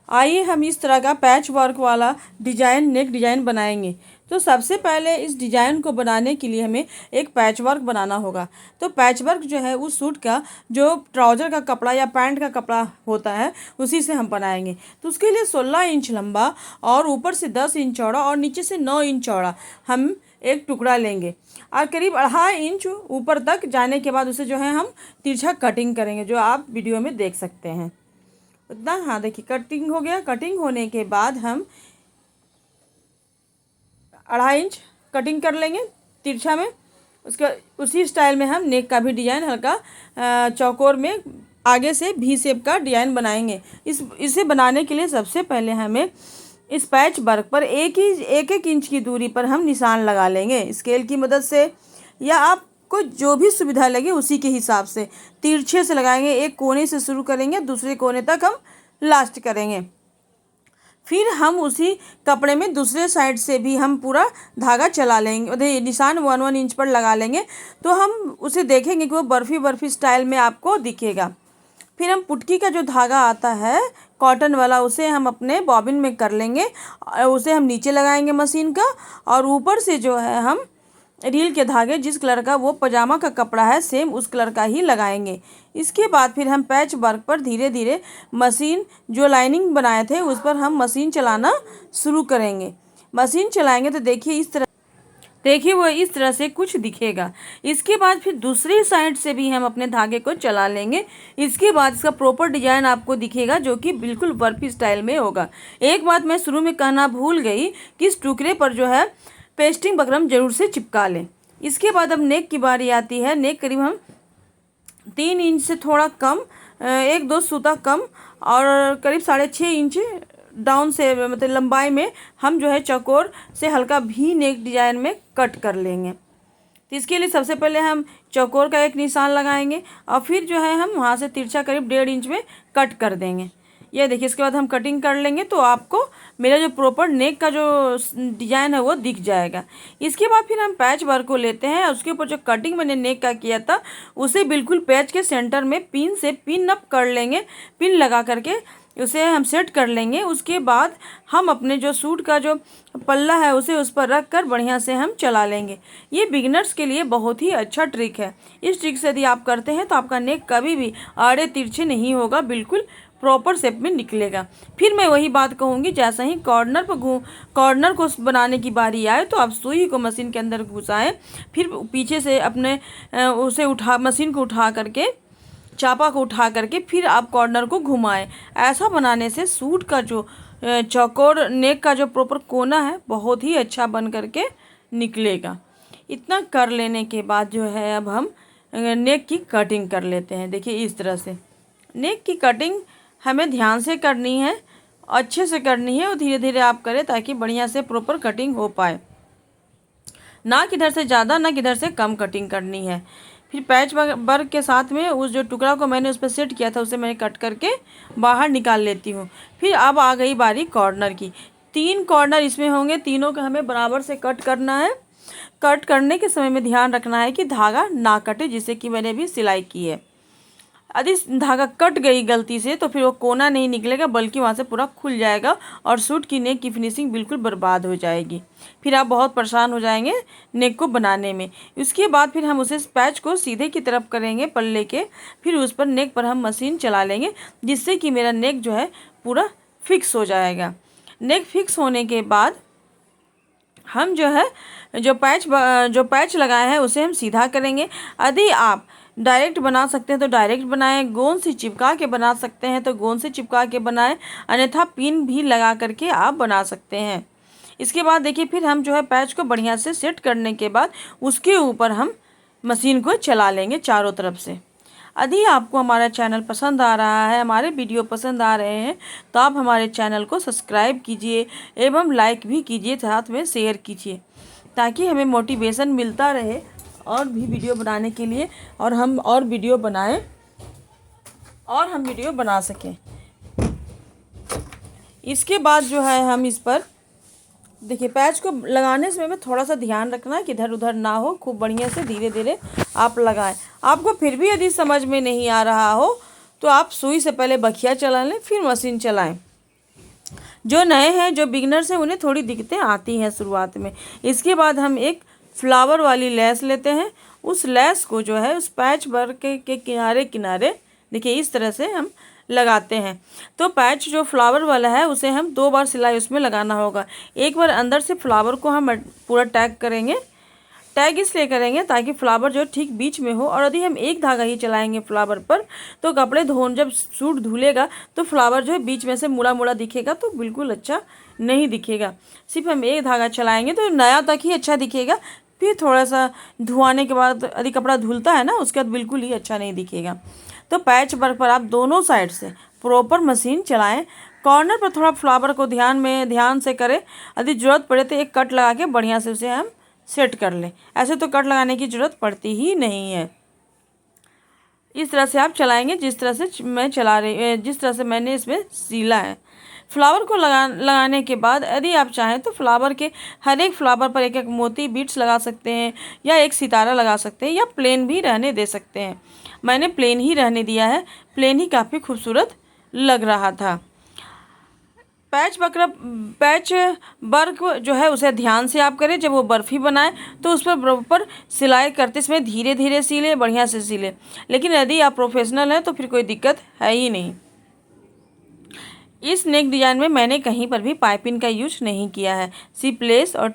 आइए हम इस तरह का पैच वर्क वाला डिजाइन, नेक डिजाइन बनाएंगे। तो सबसे पहले इस डिजाइन को बनाने के लिए हमें एक पैच वर्क बनाना होगा। तो पैच वर्क जो है उस सूट का जो ट्राउज़र का कपड़ा या पैंट का कपड़ा होता है उसी से हम बनाएंगे। तो उसके लिए 16 इंच लंबा और ऊपर से 10 इंच चौड़ा और नीचे से 9 इंच चौड़ा हम एक टुकड़ा लेंगे और करीब 2.5 इंच ऊपर तक जाने के बाद उसे जो है हम तिरछा कटिंग करेंगे, जो आप वीडियो में देख सकते हैं उतना। हाँ देखिए, कटिंग हो गया। कटिंग होने के बाद हम 2.5 इंच कटिंग कर लेंगे तिरछा में। उसका उसी स्टाइल में हम नेक का भी डिज़ाइन हल्का चौकोर में आगे से वी शेप का डिज़ाइन बनाएंगे। इसे बनाने के लिए सबसे पहले हमें इस पैच वर्क पर एक इंच की दूरी पर हम निशान लगा लेंगे स्केल की मदद से, या आपको जो भी सुविधा लगे उसी के हिसाब से तिरछे से लगाएंगे। एक कोने से शुरू करेंगे, दूसरे कोने तक हम लास्ट करेंगे। फिर हम उसी कपड़े में दूसरे साइड से भी हम पूरा धागा चला लेंगे, उधर निशान 1 इंच पर लगा लेंगे। तो हम उसे देखेंगे कि वो बर्फ़ी स्टाइल में आपको दिखेगा। फिर हम पुटकी का जो धागा आता है कॉटन वाला, उसे हम अपने बॉबिन में कर लेंगे। उसे हम नीचे लगाएंगे मशीन का, और ऊपर से जो है हम रील के धागे जिस कलर का वो पजामा का कपड़ा है सेम उस कलर का ही लगाएंगे। इसके बाद फिर हम पैच वर्क पर धीरे धीरे मशीन जो लाइनिंग बनाए थे उस पर हम मशीन चलाना शुरू करेंगे। मशीन चलाएंगे तो देखिए वो इस तरह से कुछ दिखेगा। इसके बाद फिर दूसरी साइड से भी हम अपने धागे को चला लेंगे। इसके बाद इसका प्रॉपर डिजाइन आपको दिखेगा जो कि बिल्कुल वर्पी स्टाइल में होगा। एक बात मैं शुरू में कहना भूल गई कि इस टुकड़े पर जो है पेस्टिंग बकरम जरूर से चिपका लें। इसके बाद अब नेक की बारी आती है। नेक करीब हम 3 इंच से थोड़ा कम, 1-2 सूता कम और करीब 6.5 इंच डाउन से मतलब लंबाई में हम जो है चौकोर से हल्का भी नेक डिजाइन में कट कर लेंगे। तो इसके लिए सबसे पहले हम चौकोर का एक निशान लगाएंगे और फिर जो है हम वहाँ से तिरछा करीब 1.5 इंच में कट कर देंगे। ये देखिए, इसके बाद हम कटिंग कर लेंगे तो आपको मेरा जो प्रॉपर नेक का जो डिज़ाइन है वो दिख जाएगा। इसके बाद फिर हम पैच वर्क को लेते हैं। उसके ऊपर जो कटिंग मैंने नेक का किया था उसे बिल्कुल पैच के सेंटर में पिन से पिन अप कर लेंगे। पिन लगा करके उसे हम सेट कर लेंगे। उसके बाद हम अपने जो सूट का जो पल्ला है उसे उस पर रख कर बढ़िया से हम चला लेंगे। ये बिगिनर्स के लिए बहुत ही अच्छा ट्रिक है। इस ट्रिक से यदि आप करते हैं तो आपका नेक कभी भी आड़े तिरछे नहीं होगा, बिल्कुल प्रॉपर शेप में निकलेगा। फिर मैं वही बात कहूँगी, जैसा ही कॉर्नर को बनाने की बारी आए तो आप सुई को मशीन के अंदर घुसाएं, फिर पीछे से अपने उसे मशीन को उठा करके, चापा को उठा करके फिर आप कॉर्नर को घुमाएं। ऐसा बनाने से सूट का जो चौकोर नेक का जो प्रॉपर कोना है बहुत ही अच्छा बन करके निकलेगा। इतना कर लेने के बाद जो है अब हम नेक की कटिंग कर लेते हैं। देखिए इस तरह से नेक की कटिंग हमें ध्यान से करनी है, अच्छे से करनी है और धीरे धीरे आप करें ताकि बढ़िया से प्रॉपर कटिंग हो पाए। ना किधर से ज़्यादा ना किधर से कम कटिंग करनी है। फिर पैच वर्क के साथ में उस जो टुकड़ा को मैंने उस पर सेट किया था उसे मैंने कट करके बाहर निकाल लेती हूँ। फिर अब आ गई बारी कॉर्नर की। 3 कॉर्नर इसमें होंगे, तीनों का हमें बराबर से कट करना है। कट करने के समय में ध्यान रखना है कि धागा ना कटे, जिससे कि मैंने भी सिलाई की है। यदि धागा कट गई गलती से तो फिर वो कोना नहीं निकलेगा बल्कि वहाँ से पूरा खुल जाएगा और सूट की नेक की फिनिशिंग बिल्कुल बर्बाद हो जाएगी। फिर आप बहुत परेशान हो जाएंगे नेक को बनाने में। उसके बाद फिर हम उसे पैच को सीधे की तरफ करेंगे पल्ले के, फिर उस पर नेक पर हम मशीन चला लेंगे जिससे कि मेरा नेक जो है पूरा फिक्स हो जाएगा। नेक फिक्स होने के बाद हम जो है जो पैच लगाए हैं उसे हम सीधा करेंगे। यदि आप डायरेक्ट बना सकते हैं तो डायरेक्ट बनाएं, गोंद से चिपका के बना सकते हैं तो गोंद से चिपका के बनाएं, अन्यथा पिन भी लगा करके आप बना सकते हैं। इसके बाद देखिए फिर हम जो है पैच को बढ़िया से सेट करने के बाद उसके ऊपर हम मशीन को चला लेंगे चारों तरफ से। यदि आपको हमारा चैनल पसंद आ रहा है, हमारे वीडियो पसंद आ रहे हैं तो आप हमारे चैनल को सब्सक्राइब कीजिए एवं लाइक भी कीजिए, साथ में शेयर कीजिए ताकि हमें मोटिवेशन मिलता रहे और भी वीडियो बनाने के लिए और हम और वीडियो बनाएं और हम वीडियो बना सकें। इसके बाद जो है हम इस पर देखिए पैच को लगाने समय में थोड़ा सा ध्यान रखना है कि इधर उधर ना हो, खूब बढ़िया से धीरे धीरे आप लगाएं। आपको फिर भी यदि समझ में नहीं आ रहा हो तो आप सुई से पहले बखिया चला लें फिर मशीन चलाएं। जो नए हैं, जो बिगनर्स हैं, उन्हें थोड़ी दिक्कतें आती हैं शुरुआत में। इसके बाद हम एक फ्लावर वाली लेस लेते हैं। उस लेस को जो है उस पैच वर्क के किनारे किनारे देखिए इस तरह से हम लगाते हैं। तो पैच जो फ्लावर वाला है उसे हम 2 बार सिलाई उसमें लगाना होगा। एक बार अंदर से फ्लावर को हम पूरा टैग करेंगे। टैग इसलिए करेंगे ताकि फ्लावर जो ठीक बीच में हो, और यदि हम एक धागा ही चलाएंगे फ्लावर पर तो कपड़े धोन जब सूट धुलेगा तो फ्लावर जो है बीच में से मुड़ा मुड़ा दिखेगा, तो बिल्कुल अच्छा नहीं दिखेगा। सिर्फ हम एक धागा चलाएंगे तो नया तक ही अच्छा दिखेगा, फिर थोड़ा सा धुआने के बाद यदि कपड़ा धुलता है ना उसके बाद बिल्कुल ही अच्छा नहीं दिखेगा। तो पैच वर्क पर आप दोनों साइड से प्रॉपर मशीन चलाएं। कॉर्नर पर थोड़ा फ्लावर को ध्यान से करें। यदि ज़रूरत पड़े तो एक कट लगा के बढ़िया से उसे हम सेट कर लें। ऐसे तो कट लगाने की ज़रूरत पड़ती ही नहीं है। इस तरह से आप चलाएंगे जिस तरह से जिस तरह से मैंने इसमें सीला है। फ्लावर को लगाने के बाद यदि आप चाहें तो फ्लावर के हर एक फ्लावर पर एक एक मोती बीट्स लगा सकते हैं, या एक सितारा लगा सकते हैं, या प्लेन भी रहने दे सकते हैं। मैंने प्लेन ही रहने दिया है, प्लेन ही काफ़ी खूबसूरत लग रहा था। पैच वर्क जो है उसे ध्यान से आप करें। जब वो बर्फ़ी बनाए तो उस पर बराबर सिलाई करते समय धीरे धीरे सिले, बढ़िया से सिले। लेकिन यदि आप प्रोफेशनल हैं तो फिर कोई दिक्कत है ही नहीं। इस नेक डिज़ाइन में मैंने कहीं पर भी पाइपिंग का यूज नहीं किया है। सिर्फ लेस और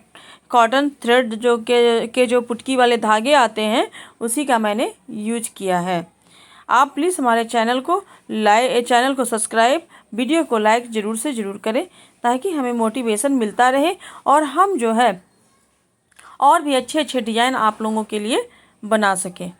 कॉटन थ्रेड जो पुटकी वाले धागे आते हैं उसी का मैंने यूज किया है। आप प्लीज़ हमारे चैनल को सब्सक्राइब, वीडियो को लाइक ज़रूर से ज़रूर करें ताकि हमें मोटिवेशन मिलता रहे और हम जो है और भी अच्छे अच्छे डिज़ाइन आप लोगों के लिए बना सकें।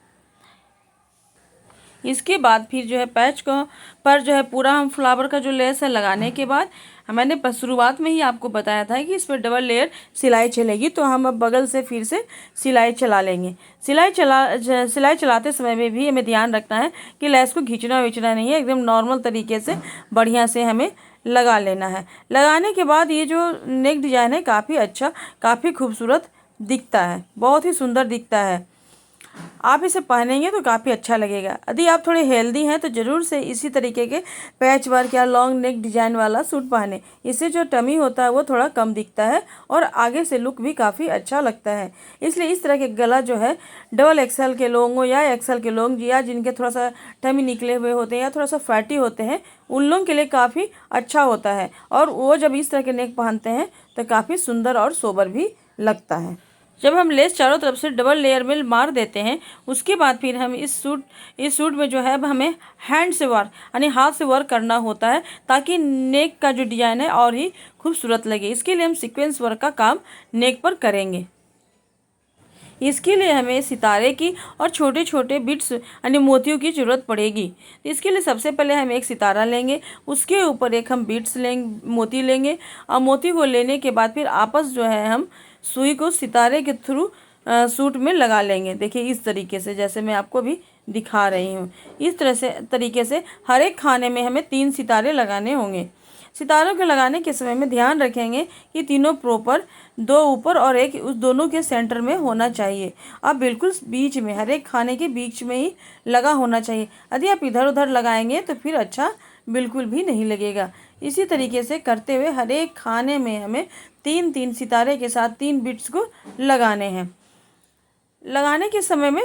इसके बाद फिर जो है पैच को पर जो है पूरा हम फ्लावर का जो लेस है लगाने के बाद मैंने शुरुआत में ही आपको बताया था कि इस पर डबल लेयर सिलाई चलेगी। तो हम अब बगल से फिर से सिलाई चला लेंगे। सिलाई चलाते समय में भी हमें ध्यान रखना है कि लेस को खींचना नहीं है, एकदम नॉर्मल तरीके से बढ़िया से हमें लगा लेना है। लगाने के बाद ये जो नेक डिज़ाइन है काफ़ी अच्छा, काफ़ी खूबसूरत दिखता है, बहुत ही सुंदर दिखता है। आप इसे पहनेंगे तो काफ़ी अच्छा लगेगा। यदि आप थोड़े हेल्दी हैं तो ज़रूर से इसी तरीके के पैच वर्क या लॉन्ग नेक डिज़ाइन वाला सूट पहने। इससे जो टमी होता है वो थोड़ा कम दिखता है और आगे से लुक भी काफ़ी अच्छा लगता है। इसलिए इस तरह के गला जो है डबल एक्सल के लोगों या एक्सल के लोग या जिनके थोड़ा सा टमी निकले हुए होते हैं या थोड़ा सा फैटी होते हैं उन लोगों के लिए काफ़ी अच्छा होता है। और वो जब इस तरह के नेक पहनते हैं तो काफ़ी सुंदर और सोबर भी लगता है। जब हम लेस चारों तरफ से डबल लेयर में मार देते हैं उसके बाद फिर हम इस सूट में जो है अब हमें हैंड से वर्क यानी हाथ से वर्क करना होता है ताकि नेक का जो डिज़ाइन है और ही खूबसूरत लगे। इसके लिए हम सीक्वेंस वर्क का काम नेक पर करेंगे। इसके लिए हमें सितारे की और छोटे छोटे बिट्स यानी मोतियों की ज़रूरत पड़ेगी। तो इसके लिए सबसे पहले हम एक सितारा लेंगे, उसके ऊपर एक हम बिट्स लेंगे, मोती लेंगे, और मोती को लेने के बाद फिर आपस जो है हम सुई को सितारे के थ्रू सूट में लगा लेंगे। देखिए इस तरीके से, जैसे मैं आपको भी दिखा रही हूँ। इस तरीके से हर एक खाने में हमें 3 सितारे लगाने होंगे। सितारों के लगाने के समय में ध्यान रखेंगे कि तीनों प्रॉपर 2 ऊपर और 1 उस दोनों के सेंटर में होना चाहिए। अब बिल्कुल बीच में, हर एक खाने के बीच में ही लगा होना चाहिए। यदि आप इधर उधर लगाएंगे तो फिर अच्छा बिल्कुल भी नहीं लगेगा। इसी तरीके से करते हुए हर एक खाने में हमें 3-3 सितारे के साथ 3 बिट्स को लगाने हैं। लगाने के समय में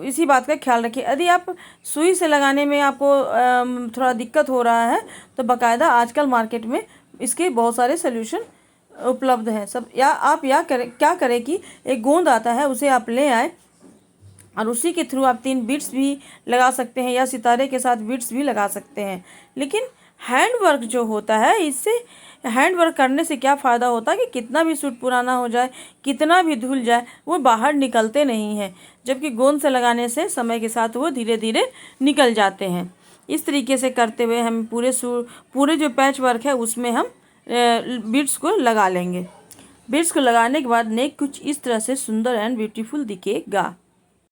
इसी बात का ख्याल रखिए। यदि आप सुई से लगाने में आपको थोड़ा दिक्कत हो रहा है तो बाकायदा आजकल मार्केट में इसके बहुत सारे सल्यूशन उपलब्ध हैं। क्या करें कि एक गोंद आता है उसे आप ले आए और उसी के थ्रू आप 3 बिट्स भी लगा सकते हैं या सितारे के साथ बिट्स भी लगा सकते हैं। लेकिन हैंड वर्क जो होता है, इससे हैंड वर्क करने से क्या फ़ायदा होता है कि कितना भी सूट पुराना हो जाए, कितना भी धुल जाए, वो बाहर निकलते नहीं हैं, जबकि गोंद से लगाने से समय के साथ वो धीरे धीरे निकल जाते हैं। इस तरीके से करते हुए हम पूरे जो पैच वर्क है उसमें हम बीड्स को लगा लेंगे। बीड्स को लगाने के बाद नेक कुछ इस तरह से सुंदर एंड ब्यूटीफुल दिखेगा।